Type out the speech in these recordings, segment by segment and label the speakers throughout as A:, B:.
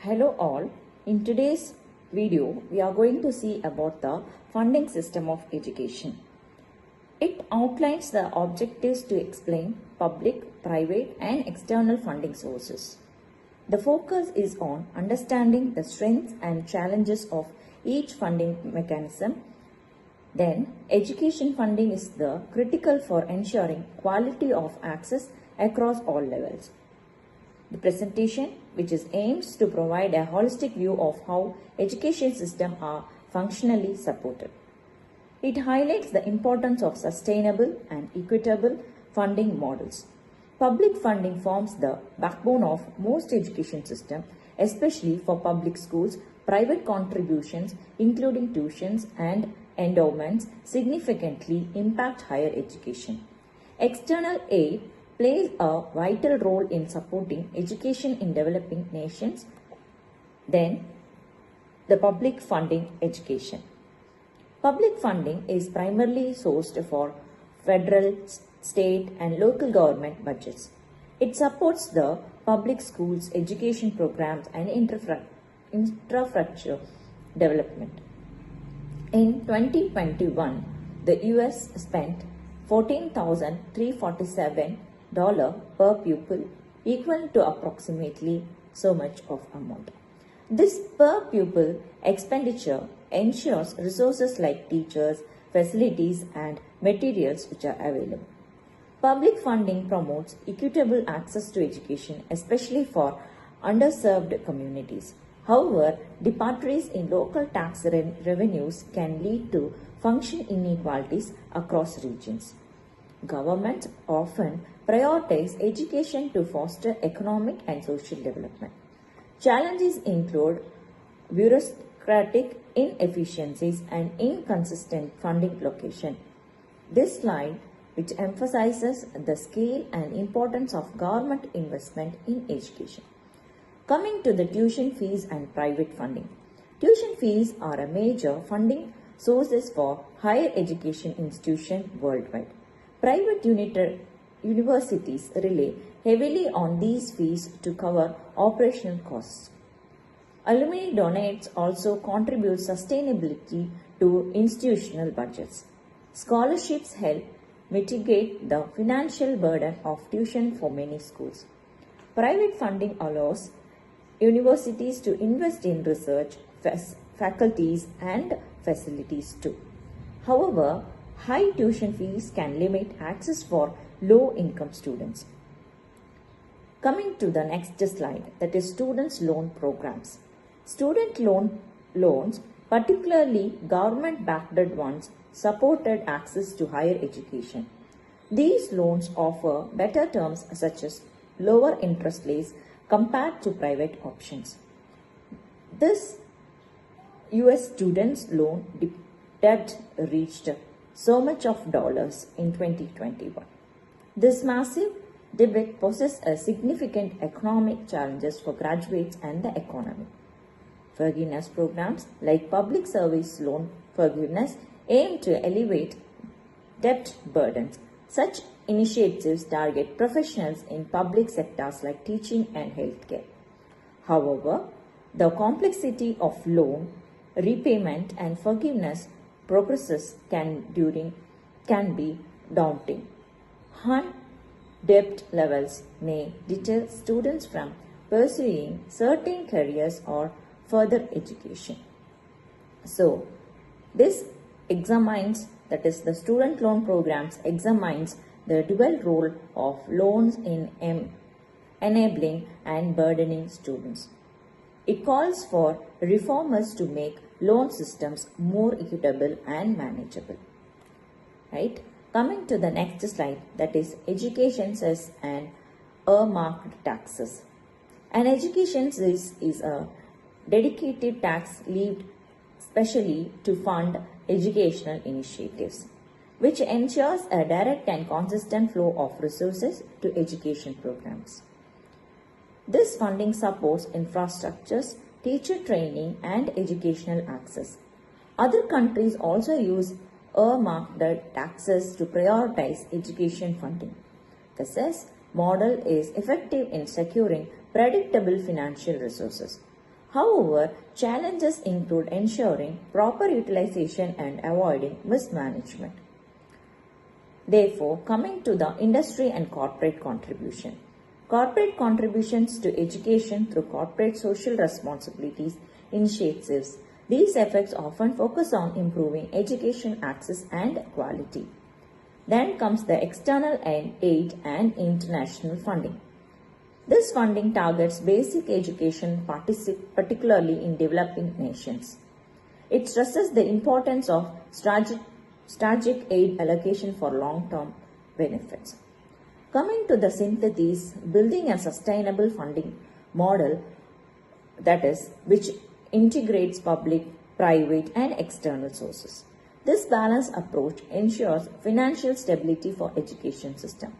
A: Hello all, in today's video we are going to see about the funding system of education. It outlines the objectives to explain public, private and external funding sources. The focus is on understanding the strengths and challenges of each funding mechanism. Then, education funding is the critical for ensuring quality of access across all levels. The presentation, which aims to provide a holistic view of how education systems are functionally supported. It highlights the importance of sustainable and equitable funding models. Public funding forms the backbone of most education systems, especially for public schools. Private contributions, including tuitions and endowments, significantly impact higher education. External aid plays a vital role in supporting education in developing nations. Then, the public funding education. Public funding is primarily sourced for federal, state and local government budgets. It supports the public schools, education programs and infrastructure development. In 2021, the US spent $14,347 per pupil, equal to approximately so much of amount. This per pupil expenditure ensures resources like teachers, facilities and materials which are available. Public funding promotes equitable access to education, especially for underserved communities. However, departures in local tax revenues can lead to function inequalities across regions. Governments often prioritize education to foster economic and social development. Challenges include bureaucratic inefficiencies and inconsistent funding allocation. This slide, which emphasizes the scale and importance of government investment in education. Coming to the tuition fees and private funding. Tuition fees are a major funding sources for higher education institutions worldwide. Private universities rely heavily on these fees to cover operational costs. Alumni donates also contribute sustainability to institutional budgets. Scholarships help mitigate the financial burden of tuition for many schools. Private funding allows universities to invest in research, faculties and facilities too. However, high tuition fees can limit access for low-income students. Coming to the next slide, that is students' loan programs. Student loans, particularly government-backed ones, supported access to higher education. These loans offer better terms such as lower interest rates compared to private options. This US students' loan debt reached so much of dollars in 2021. This massive debt poses a significant economic challenges for graduates and the economy. Forgiveness programs like public service loan forgiveness aim to elevate debt burdens. Such initiatives target professionals in public sectors like teaching and healthcare. However, the complexity of loan repayment and forgiveness processes can be daunting. High debt levels may deter students from pursuing certain careers or further education. So, this examines, that is the student loan programs examines the dual role of loans in enabling and burdening students. It calls for reformers to make loan systems more equitable and manageable. Right? Coming to the next slide, that is education cess and earmarked taxes. An education cess is a dedicated tax levied specially to fund educational initiatives, which ensures a direct and consistent flow of resources to education programs. This funding supports infrastructures, teacher training and educational access. Other countries also use earmarked taxes to prioritize education funding. The cess model is effective in securing predictable financial resources. However, challenges include ensuring proper utilization and avoiding mismanagement. Therefore, coming to the industry and corporate contribution. Corporate contributions to education through corporate social responsibilities initiatives. These efforts often focus on improving education access and quality. Then comes the external aid and international funding. This funding targets basic education, particularly in developing nations. It stresses the importance of strategic aid allocation for long-term benefits. Coming to the synthesis, building a sustainable funding model which integrates public, private and external sources. This balanced approach ensures financial stability for education system.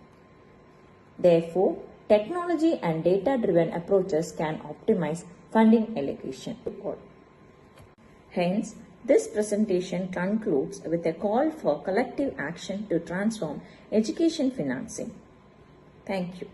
A: Therefore, technology and data-driven approaches can optimize funding allocation to all. Hence, this presentation concludes with a call for collective action to transform education financing. Thank you.